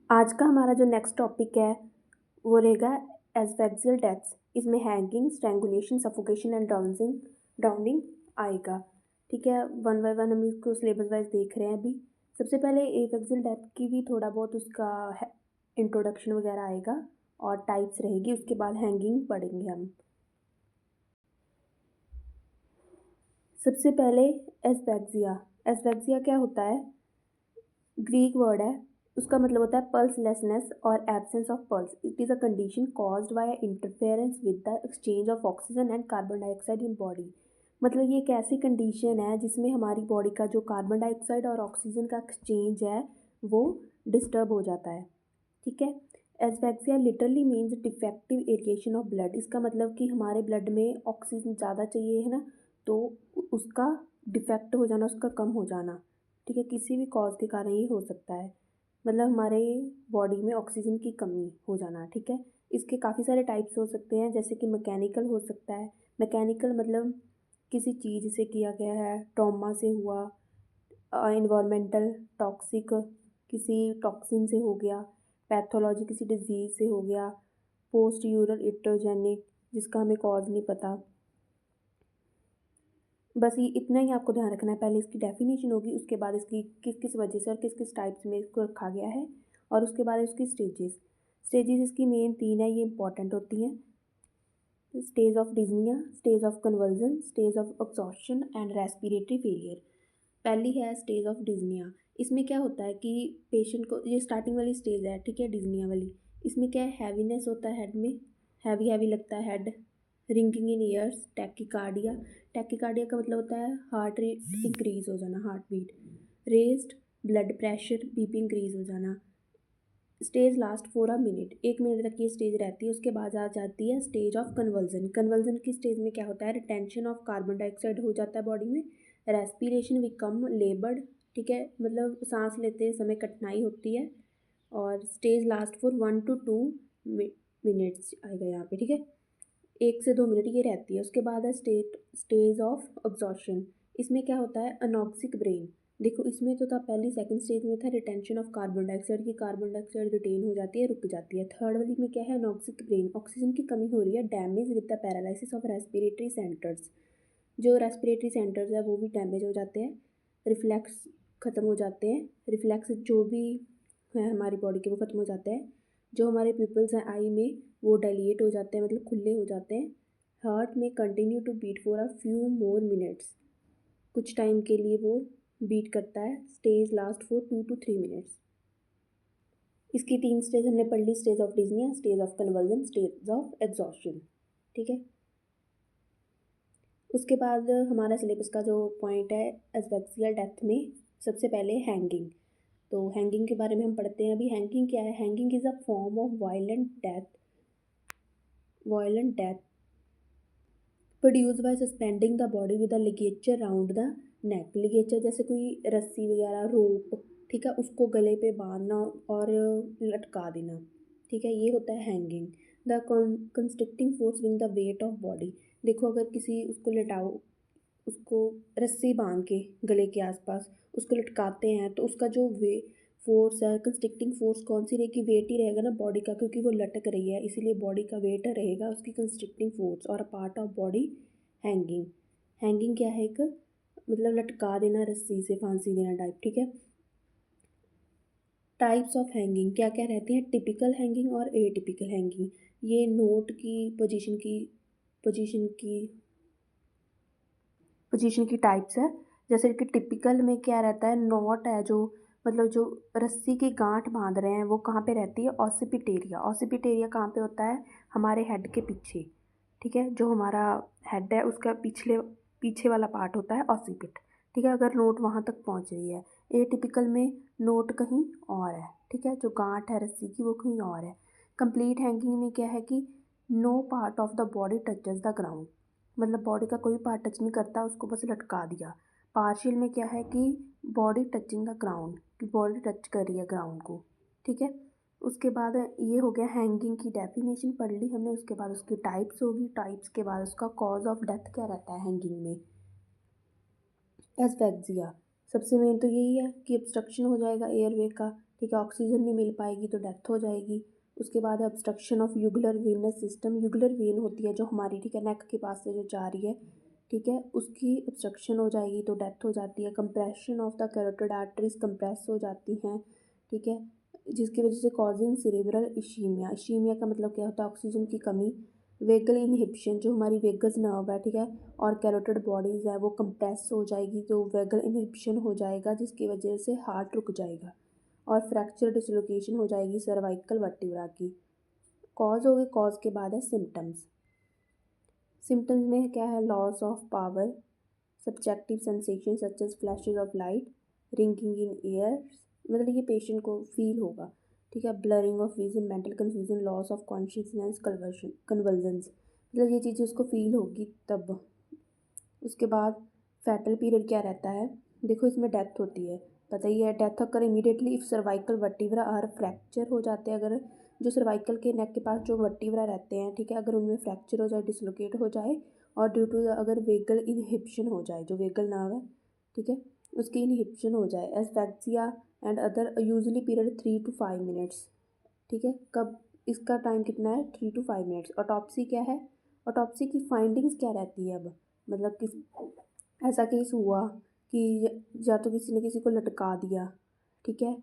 आज का हमारा जो नेक्स्ट टॉपिक है वो रहेगा एस्फेक्सियल डेथ्स। इसमें hanging, strangulation, suffocation and drowning आएगा। ठीक है, वन बाय वन हम इसको सिलेबस वाइज देख रहे हैं। अभी सबसे पहले एस्फेक्सियल डेथ की भी थोड़ा बहुत उसका इंट्रोडक्शन वगैरह आएगा और टाइप्स रहेगी। उसके बाद हैंगिंग पढ़ेंगे हम। सबसे पहले एस्फेक्सिया। एस्फेक्सिया क्या होता है? ग्रीक वर्ड है, उसका मतलब होता है पल्सलेसनेस और absence of pulse. It is a condition caused by interference with the exchange of oxygen and carbon dioxide in body. मतलब ये एक ऐसी कंडीशन है जिसमें हमारी बॉडी का जो कार्बन डाइऑक्साइड और ऑक्सीजन का एक्सचेंज है वो डिस्टर्ब हो जाता है। ठीक है। Asphyxia literally means defective aeration of blood. इसका मतलब कि हमारे ब्लड में ऑक्सीजन ज़्यादा चाहिए है ना, तो उसका डिफेक्ट हो जाना, उसका कम हो जाना। ठीक है, किसी भी कॉज के कारण ये हो सकता है, मतलब हमारे बॉडी में ऑक्सीजन की कमी हो जाना। ठीक है, इसके काफ़ी सारे टाइप्स हो सकते हैं, जैसे कि मैकेनिकल हो सकता है। मैकेनिकल मतलब किसी चीज़ से किया गया है, ट्रॉमा से हुआ, इन्वायरमेंटल टॉक्सिक किसी टॉक्सिन से हो गया, पैथोलॉजी किसी डिजीज़ से हो गया, पोस्ट यूरल इट्रोजेनिक जिसका हमें कॉज नहीं पता। बस ये इतना ही आपको ध्यान रखना है। पहले इसकी डेफिनेशन होगी, उसके बाद इसकी किस किस वजह से और किस किस टाइप्स में इसको रखा गया है, और उसके बाद इसकी स्टेजेस। स्टेजेस इसकी मेन 3 है, ये इंपॉर्टेंट होती हैं। Stage of dyspnoea, stage of conversion, stage of exhaustion and respiratory failure. पहली है स्टेज ऑफ डिज्निया। इसमें क्या होता है कि पेशेंट को, ये स्टार्टिंग वाली स्टेज है, ठीक है, डिज्निया वाली। इसमें क्या है, हैवीनेस होता है हेड में, हैवी हैवी लगता है head, ringing in ears, tachycardia. Tachycardia का मतलब होता है हार्ट रेट इंक्रीज हो जाना, heart beat, raised blood pressure, BP increase हो जाना। Stage last for a minute, 1 minute तक ये स्टेज रहती है। उसके बाद आ जाती है स्टेज ऑफ कन्वर्जन। कन्वर्जन की स्टेज में क्या होता है, रिटेंशन ऑफ कार्बन डाइऑक्साइड हो जाता है बॉडी में, रेस्पिरेशन बिकम लेबर्ड। ठीक है, मतलब सांस लेते समय कठिनाई होती है। और stage last for 1 to 2 minutes आएगा यहाँ पे। ठीक है, 1 से 2 मिनट ये रहती है। उसके बाद है स्टेज ऑफ एग्जॉशन। इसमें क्या होता है, अनॉक्सिक ब्रेन। देखो इसमें तो था, पहली सेकंड स्टेज में था रिटेंशन ऑफ कार्बन डाइऑक्साइड, की कार्बन डाइऑक्साइड रिटेन हो जाती है, रुक जाती है। थर्ड वाली में क्या है, अनॉक्सिक ब्रेन, ऑक्सीजन की कमी हो रही है, damage with the paralysis of respiratory centres. जो रेस्पिरेटरी सेंटर्स है वो भी डैमेज हो जाते हैं, रिफ्लेक्स ख़त्म हो जाते हैं, रिफ्लेक्स जो भी है हमारी बॉडी के वो ख़त्म हो जाते हैं। जो हमारे पिपल्स हैं आई में वो डायलेट हो जाते हैं, मतलब खुले हो जाते हैं। हार्ट में continue to beat for a few more minutes, कुछ टाइम के लिए वो बीट करता है। Stage last for 2 to 3 minutes. इसकी 3 स्टेज हमने पढ़ ली, stage of dyspnoea, stage of conversion, stage of exhaustion. ठीक है, उसके बाद हमारा सिलेबस का जो पॉइंट है एस्फेक्सियल डेथ में, सबसे पहले हैंगिंग। तो हैंगिंग के बारे में हम पढ़ते हैं अभी। हैंगिंग क्या है, hanging is a form of violent death produce by suspending the body with a ligature round the neck. Ligature जैसे कोई रस्सी वगैरह, रोप, ठीक है, उसको गले पे बांधना और लटका देना। ठीक है, ये होता है hanging. The constricting force wing the weight of body. देखो अगर किसी उसको लटाओ, उसको रस्सी बांध के गले के आसपास उसको लटकाते हैं, तो उसका जो वे फोर्स है, कंस्ट्रिक्टिंग फोर्स कौन सी रहेगी, वेट ही रहेगा ना बॉडी का, क्योंकि वो लटक रही है, इसीलिए बॉडी का वेट रहेगा उसकी कंस्ट्रिक्टिंग फोर्स। और a part of body hanging. Hanging क्या है, एक मतलब लटका देना रस्सी से, फांसी देना टाइप। ठीक है, टाइप्स ऑफ हैंगिंग क्या क्या रहती हैं, टिपिकल हैंगिंग और एटिपिकल हैंगिंग। ये नोट की पोजीशन की पोजीशन की टाइप्स है। जैसे कि टिपिकल में क्या रहता है, नॉट है जो, मतलब जो रस्सी की गांठ बांध रहे हैं वो कहाँ पे रहती है, ऑसिपिटेरिया। ऑसिपिटेरिया कहाँ पे होता है, हमारे हेड के पीछे। ठीक है, जो हमारा हेड है उसका पिछले पीछे वाला पार्ट होता है ऑसिपिट। ठीक है, अगर नोट वहाँ तक पहुँच रही है। ए टिपिकल में नोट कहीं और है। ठीक है, जो गांठ है रस्सी की वो कहीं और है। कंप्लीट हैंगिंग में क्या है कि no part of the body touches the ground, मतलब बॉडी का कोई पार्ट टच नहीं करता, उसको बस लटका दिया। पार्शियल में क्या है कि बॉडी टचिंग द ग्राउंड, कि बॉडी टच कर रही है ग्राउंड को। ठीक है, उसके बाद ये हो गया हैंगिंग की डेफिनेशन पढ़ ली हमने। उसके बाद उसकी टाइप्स होगी, टाइप्स के बाद उसका कॉज ऑफ डेथ क्या रहता है हैंगिंग में, एस्फेक्सिया। सबसे मेन तो यही है कि ऑब्स्ट्रक्शन हो जाएगा एयरवे का। ठीक है, ऑक्सीजन नहीं मिल पाएगी तो डेथ हो जाएगी। उसके बाद है obstruction of jugular venous system. Jugular vein होती है जो हमारी, ठीक है, नेक के पास से जो जा रही है, ठीक है, उसकी ऑब्स्ट्रक्शन हो जाएगी तो डेथ हो जाती है। Compression of the carotid arteries compress हो जाती हैं, ठीक है, जिसकी वजह से कॉजिंग सेरेब्रल इश्कीमिया। इश्कीमिया का मतलब क्या होता है? ऑक्सीजन की कमी। वेगल इनहिबिशन, जो हमारी वेगस नर्व है, ठीक है, और कैरोटिड बॉडीज़ है वो कंप्रेस हो जाएगी तो वेगल इनहिबिशन हो जाएगा, जिसकी वजह से हार्ट रुक जाएगा। और फ्रैक्चर डिसलोकेशन हो जाएगी सर्वाइकल वर्टिब्रा की। कॉज हो गए, कॉज के बाद है सिम्टम्स। सिम्टम्स में क्या है? Loss of power, subjective sensation such as flashes of light, ringing in ears, मतलब ये पेशेंट को फील होगा, ठीक है, blurring of vision, mental confusion, loss of consciousness, convulsions, मतलब ये चीज़ें उसको फील होगी तब। उसके बाद फैटल पीरियड क्या रहता है? देखो इसमें डेथ होती है, पता ही है, death occur immediately if cervical vertebra are fracture हो जाते हैं, अगर जो सर्वाइकल के नेक के पास जो वर्टिब्रा रहते हैं, ठीक है, अगर उनमें फ्रैक्चर हो जाए, डिसलोकेट हो जाए, और ड्यू टू अगर वेगल इनहिबिशन हो जाए, जो वेगल नर्व है, ठीक है, उसकी इनहिबिशन हो जाए। Asphyxia and other usually period 3 to 5 minutes, ठीक है, कब इसका टाइम कितना है? 3 to 5 मिनट्स। ऑटोप्सी क्या है? ऑटोप्सी की फाइंडिंग्स क्या रहती है? अब मतलब किस ऐसा केस हुआ कि या तो किसी ने किसी को लटका दिया, ठीक है,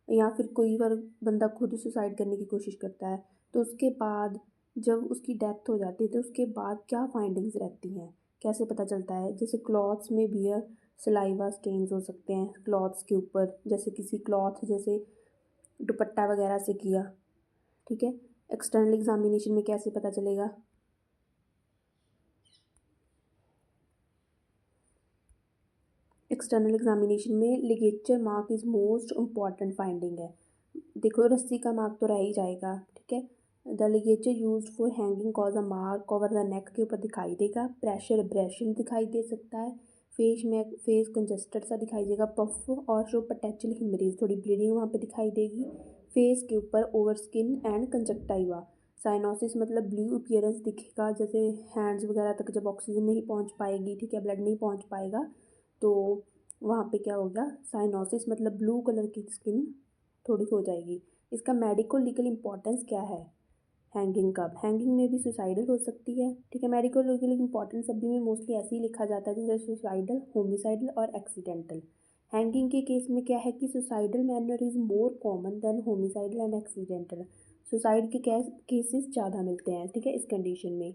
या फिर कोई बार बंदा खुद सुसाइड करने की कोशिश करता है, तो उसके बाद जब उसकी डेथ हो जाती है तो उसके बाद क्या फाइंडिंग्स रहती हैं, कैसे पता चलता है? जैसे क्लॉथ्स में बियर सलाइवा स्टेन्स हो सकते हैं क्लॉथ्स के ऊपर, जैसे किसी क्लॉथ जैसे दुपट्टा वगैरह से किया, ठीक है। एक्सटर्नल एग्जामिनेशन में कैसे पता चलेगा? एक्सटर्नल एग्जामिनेशन में ligature mark is most important finding है। देखो रस्सी का मार्क तो रह ही जाएगा, ठीक है। The ligature use for hanging cause a mark over the neck के ऊपर दिखाई देगा। प्रेशर एब्रेशन दिखाई दे सकता है। फेस में फेस कंजस्टेड सा दिखाई देगा। पफ और जो पोटेंशियल हिमरेज, थोड़ी ब्लीडिंग वहाँ पे दिखाई देगी। फेस के ऊपर over skin and conjunctiva. Cyanosis मतलब ब्लू अपीयरेंस दिखेगा, जैसे हैंड्स वगैरह तक जब ऑक्सीजन नहीं पहुँच पाएगी, ठीक है, ब्लड नहीं पहुँच पाएगा तो वहाँ पे क्या होगा? साइनोसिस मतलब ब्लू कलर की स्किन थोड़ी हो जाएगी। इसका मेडिको लीगल इंपॉर्टेंस क्या है? हैंगिंग कब? हैंगिंग में भी सुसाइडल हो सकती है, ठीक है। मेडिको लीगल इंपॉर्टेंस सभी में मोस्टली ऐसे ही लिखा जाता है जैसे सुसाइडल, होमिसाइडल और एक्सीडेंटल। हैंगिंग के केस में क्या है कि suicidal manner is more common than homicidal and accidental. Suicide के केसेस ज़्यादा मिलते हैं, ठीक है, इस कंडीशन में।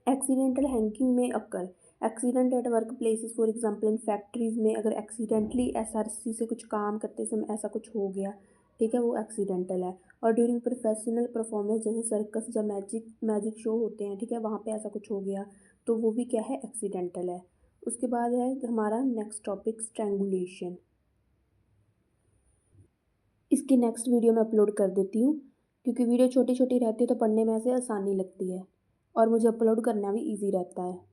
एक्सीडेंटल हैंगिंग में occur accident at work places, for example in factories में अगर एक्सीडेंटली एसआरसी से कुछ काम करते समय ऐसा कुछ हो गया, ठीक है, वो एक्सीडेंटल है। और ड्यूरिंग प्रोफेशनल परफॉर्मेंस जैसे सर्कस या मैजिक शो होते हैं, ठीक है, वहाँ पे ऐसा कुछ हो गया तो वो भी क्या है? एक्सीडेंटल है। उसके बाद है हमारा नेक्स्ट टॉपिक स्ट्रैंगुलेशन। इसकी नेक्स्ट वीडियो मैं अपलोड कर देती हूँ, क्योंकि वीडियो छोटी छोटी रहती है तो पढ़ने में ऐसे आसानी लगती है और मुझे अपलोड करना भी ईजी रहता है।